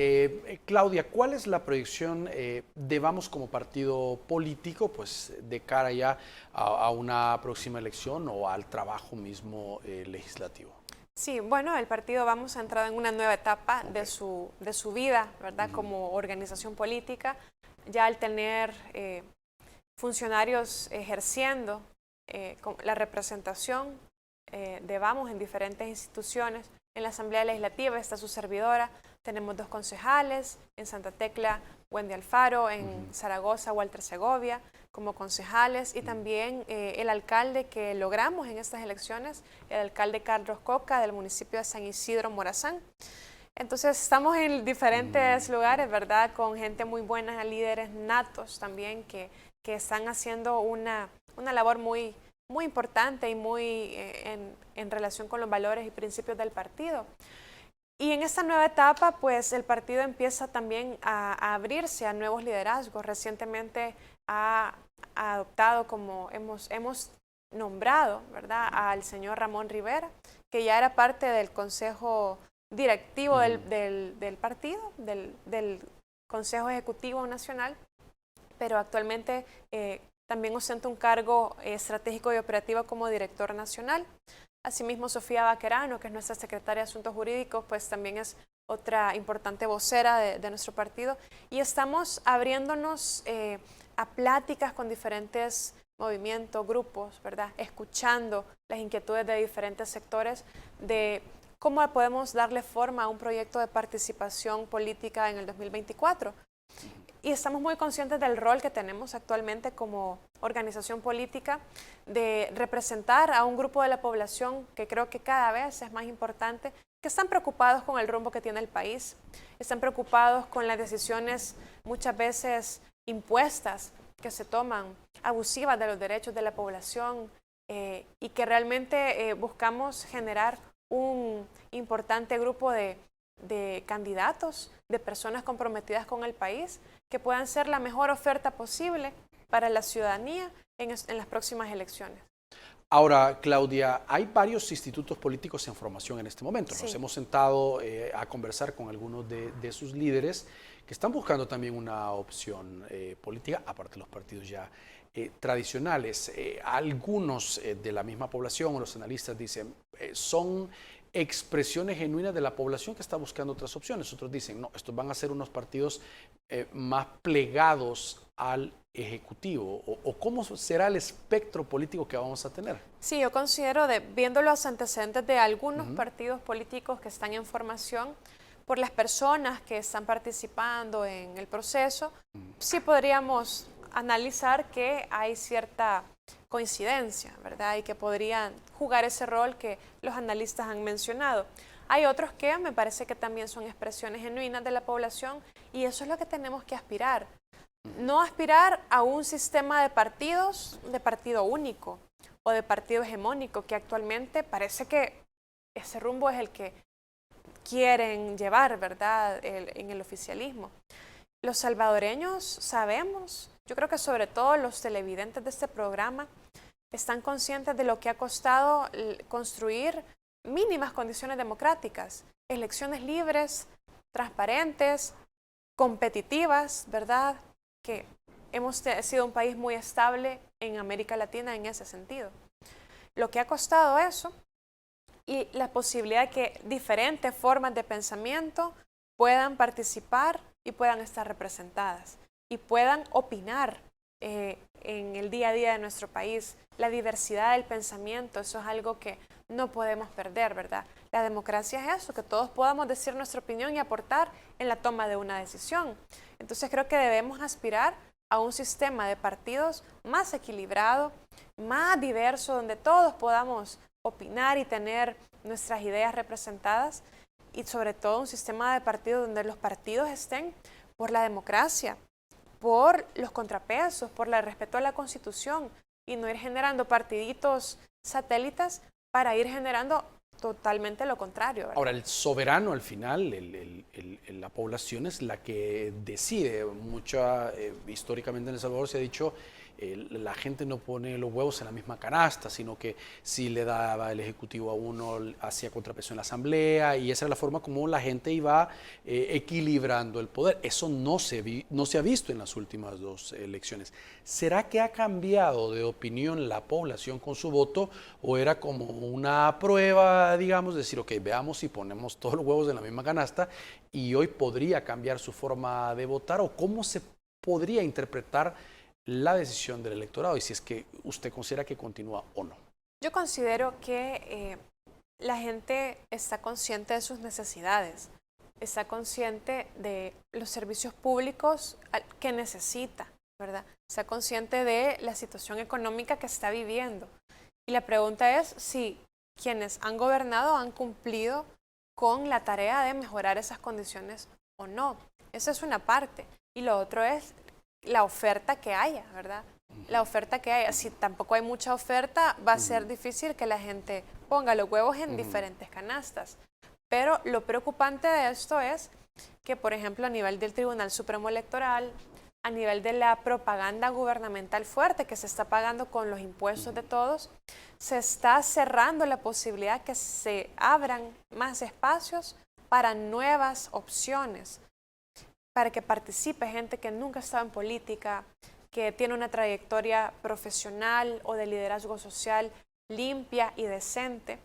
Claudia, ¿cuál es la proyección de Vamos como partido político, pues de cara ya a una próxima elección o al trabajo mismo legislativo? Sí, bueno, el partido Vamos ha entrado en una nueva etapa de su vida, ¿verdad? Como organización política, ya al tener funcionarios ejerciendo la representación de Vamos en diferentes instituciones. En la Asamblea Legislativa está su servidora, tenemos 2 concejales, en Santa Tecla, Wendy Alfaro, en Zaragoza, Walter Segovia, como concejales, y también el alcalde que logramos en estas elecciones, el alcalde Carlos Coca, del municipio de San Isidro, Morazán. Entonces estamos en diferentes lugares, ¿verdad? Con gente muy buena, líderes natos también, que están haciendo una labor muy importante y muy en relación con los valores y principios del partido. Y en esta nueva etapa, pues el partido empieza también a abrirse a nuevos liderazgos. Recientemente ha adoptado, como hemos nombrado, ¿verdad?, al señor Ramón Rivera, que ya era parte del consejo directivo del partido, del Consejo Ejecutivo Nacional, pero actualmente también ostenta un cargo estratégico y operativo como director nacional. Asimismo, Sofía Baquerano, que es nuestra secretaria de Asuntos Jurídicos, pues también es otra importante vocera de nuestro partido. Y estamos abriéndonos a pláticas con diferentes movimientos, grupos, ¿verdad? Escuchando las inquietudes de diferentes sectores de cómo podemos darle forma a un proyecto de participación política en el 2024. Y estamos muy conscientes del rol que tenemos actualmente como organización política de representar a un grupo de la población que creo que cada vez es más importante, que están preocupados con el rumbo que tiene el país, están preocupados con las decisiones muchas veces impuestas que se toman, abusivas de los derechos de la población, y que realmente buscamos generar un importante grupo de candidatos, de personas comprometidas con el país, que puedan ser la mejor oferta posible para la ciudadanía en las próximas elecciones. Ahora, Claudia, hay varios institutos políticos en formación en este momento. Nos hemos sentado a conversar con algunos de sus líderes que están buscando también una opción política, aparte de los partidos ya tradicionales. Algunos de la misma población o los analistas dicen son expresiones genuinas de la población que está buscando otras opciones. Otros dicen, no, estos van a ser unos partidos más plegados al Ejecutivo, o cómo será el espectro político que vamos a tener. Sí, yo considero, viendo los antecedentes de algunos partidos políticos que están en formación, por las personas que están participando en el proceso, sí podríamos analizar que hay cierta coincidencia, ¿verdad? Y que podrían jugar ese rol que los analistas han mencionado. Hay otros que me parece que también son expresiones genuinas de la población, y eso es lo que tenemos que aspirar. No aspirar a un sistema de partidos, de partido único o de partido hegemónico, que actualmente parece que ese rumbo es el que quieren llevar, ¿verdad?, en el oficialismo. Los salvadoreños sabemos, yo creo que sobre todo los televidentes de este programa están conscientes de lo que ha costado construir mínimas condiciones democráticas, elecciones libres, transparentes, competitivas, ¿verdad?, que hemos sido un país muy estable en América Latina en ese sentido. Lo que ha costado eso y la posibilidad de que diferentes formas de pensamiento puedan participar y puedan estar representadas y puedan opinar en el día a día de nuestro país. La diversidad del pensamiento, eso es algo que no podemos perder, ¿verdad? La democracia es eso, que todos podamos decir nuestra opinión y aportar en la toma de una decisión. Entonces creo que debemos aspirar a un sistema de partidos más equilibrado, más diverso, donde todos podamos opinar y tener nuestras ideas representadas, y sobre todo un sistema de partidos donde los partidos estén por la democracia, por los contrapesos, por el respeto a la Constitución, y no ir generando partiditos satélites para ir generando totalmente lo contrario, ¿verdad? Ahora, el soberano al final, la población es la que decide. Históricamente en El Salvador se ha dicho, la gente no pone los huevos en la misma canasta, sino que si le daba el Ejecutivo a uno, hacía contrapeso en la Asamblea, y esa es la forma como la gente iba equilibrando el poder. Eso no se ha visto en las últimas 2 elecciones. ¿Será que ha cambiado de opinión la población con su voto, o era como una prueba, digamos, decir, ok, veamos si ponemos todos los huevos en la misma canasta, y hoy podría cambiar su forma de votar, o cómo se podría interpretar la decisión del electorado, y si es que usted considera que continúa o no? Yo considero que la gente está consciente de sus necesidades, está consciente de los servicios públicos que necesita, ¿verdad? Está consciente de la situación económica que está viviendo. Y la pregunta es si quienes han gobernado han cumplido con la tarea de mejorar esas condiciones o no. Esa es una parte. Y lo otro es la oferta que haya, ¿verdad? La oferta que haya. Si tampoco hay mucha oferta, va a ser difícil que la gente ponga los huevos en diferentes canastas. Pero lo preocupante de esto es que, por ejemplo, a nivel del Tribunal Supremo Electoral, a nivel de la propaganda gubernamental fuerte que se está pagando con los impuestos de todos, se está cerrando la posibilidad que se abran más espacios para nuevas opciones, para que participe gente que nunca ha estado en política, que tiene una trayectoria profesional o de liderazgo social limpia y decente,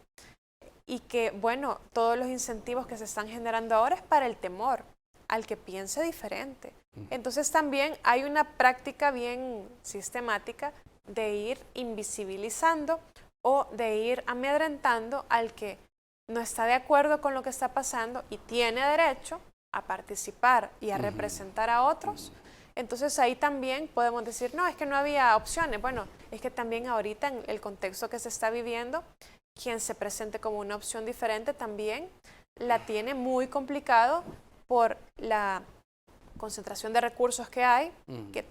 y que, bueno, todos los incentivos que se están generando ahora es para el temor al que piense diferente. Entonces también hay una práctica bien sistemática de ir invisibilizando o de ir amedrentando al que no está de acuerdo con lo que está pasando y tiene derecho a participar y a representar a otros. Entonces ahí también podemos decir, no, es que no había opciones. Bueno, es que también ahorita en el contexto que se está viviendo, quien se presente como una opción diferente también la tiene muy complicado por la concentración de recursos que hay, que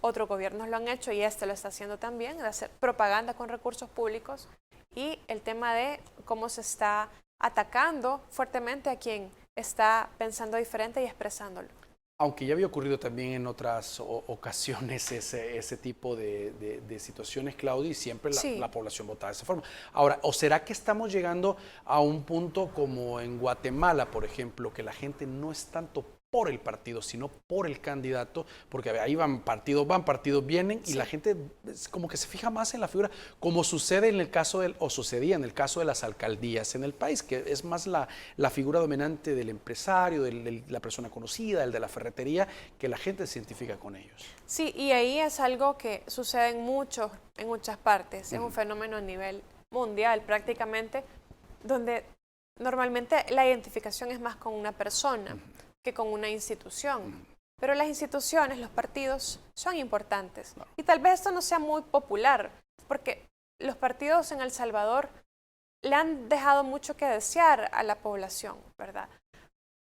otros gobiernos lo han hecho y este lo está haciendo también, de hacer propaganda con recursos públicos, y el tema de cómo se está atacando fuertemente a quien está pensando diferente y expresándolo. Aunque ya había ocurrido también en otras ocasiones ese tipo de situaciones, Claudia, y siempre la población votaba de esa forma. Ahora, ¿o será que estamos llegando a un punto como en Guatemala, por ejemplo, que la gente no es tanto por el partido, sino por el candidato? Porque ahí van, partidos vienen, y la gente es como que se fija más en la figura, como sucede en el caso sucedía en el caso de las alcaldías en el país, que es más la figura dominante del empresario, de la persona conocida, el de la ferretería, que la gente se identifica con ellos. Sí, y ahí es algo que sucede en muchas partes, es un fenómeno a nivel mundial prácticamente, donde normalmente la identificación es más con una persona que con una institución. Pero las instituciones, los partidos, son importantes. Y tal vez esto no sea muy popular, porque los partidos en El Salvador le han dejado mucho que desear a la población, ¿verdad?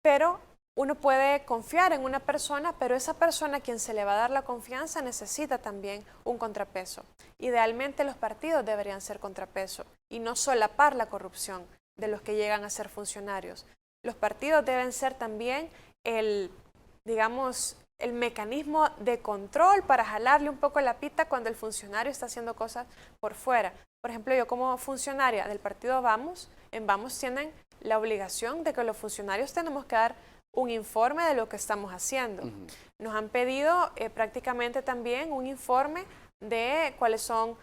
Pero uno puede confiar en una persona, pero esa persona a quien se le va a dar la confianza necesita también un contrapeso. Idealmente los partidos deberían ser contrapeso y no solapar la corrupción de los que llegan a ser funcionarios. Los partidos deben ser también el mecanismo de control para jalarle un poco la pita cuando el funcionario está haciendo cosas por fuera. Por ejemplo, yo como funcionaria del partido Vamos, en Vamos tienen la obligación de que los funcionarios tenemos que dar un informe de lo que estamos haciendo. Nos han pedido prácticamente también un informe de cuáles son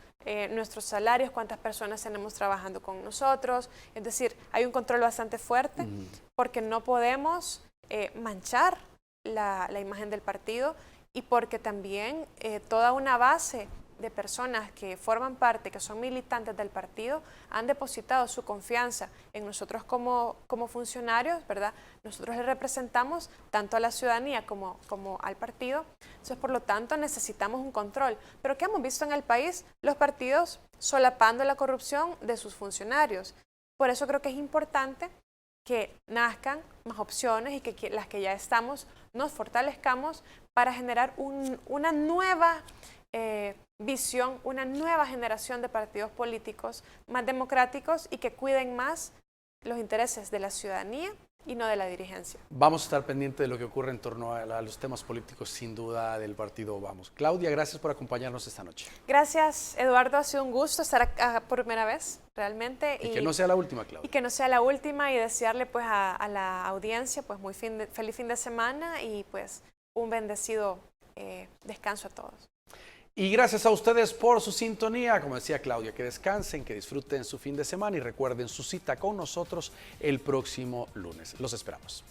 nuestros salarios, cuántas personas tenemos trabajando con nosotros. Es decir, hay un control bastante fuerte porque no podemos manchar la imagen del partido y porque también toda una base de personas que forman parte, que son militantes del partido, han depositado su confianza en nosotros como funcionarios, ¿verdad? Nosotros le representamos tanto a la ciudadanía como al partido. Entonces, por lo tanto, necesitamos un control. Pero ¿qué hemos visto en el país? Los partidos solapando la corrupción de sus funcionarios. Por eso creo que es importante que nazcan más opciones y que las que ya estamos nos fortalezcamos para generar una nueva visión, una nueva generación de partidos políticos más democráticos y que cuiden más los intereses de la ciudadanía y no de la dirigencia. Vamos a estar pendientes de lo que ocurre en torno a los temas políticos, sin duda, del partido Vamos. Claudia, gracias por acompañarnos esta noche. Gracias, Eduardo. Ha sido un gusto estar acá por primera vez, realmente. Y que no sea la última, Claudia. Y que no sea la última, y desearle pues a la audiencia pues feliz fin de semana y pues un bendecido descanso a todos. Y gracias a ustedes por su sintonía. Como decía Claudia, que descansen, que disfruten su fin de semana y recuerden su cita con nosotros el próximo lunes. Los esperamos.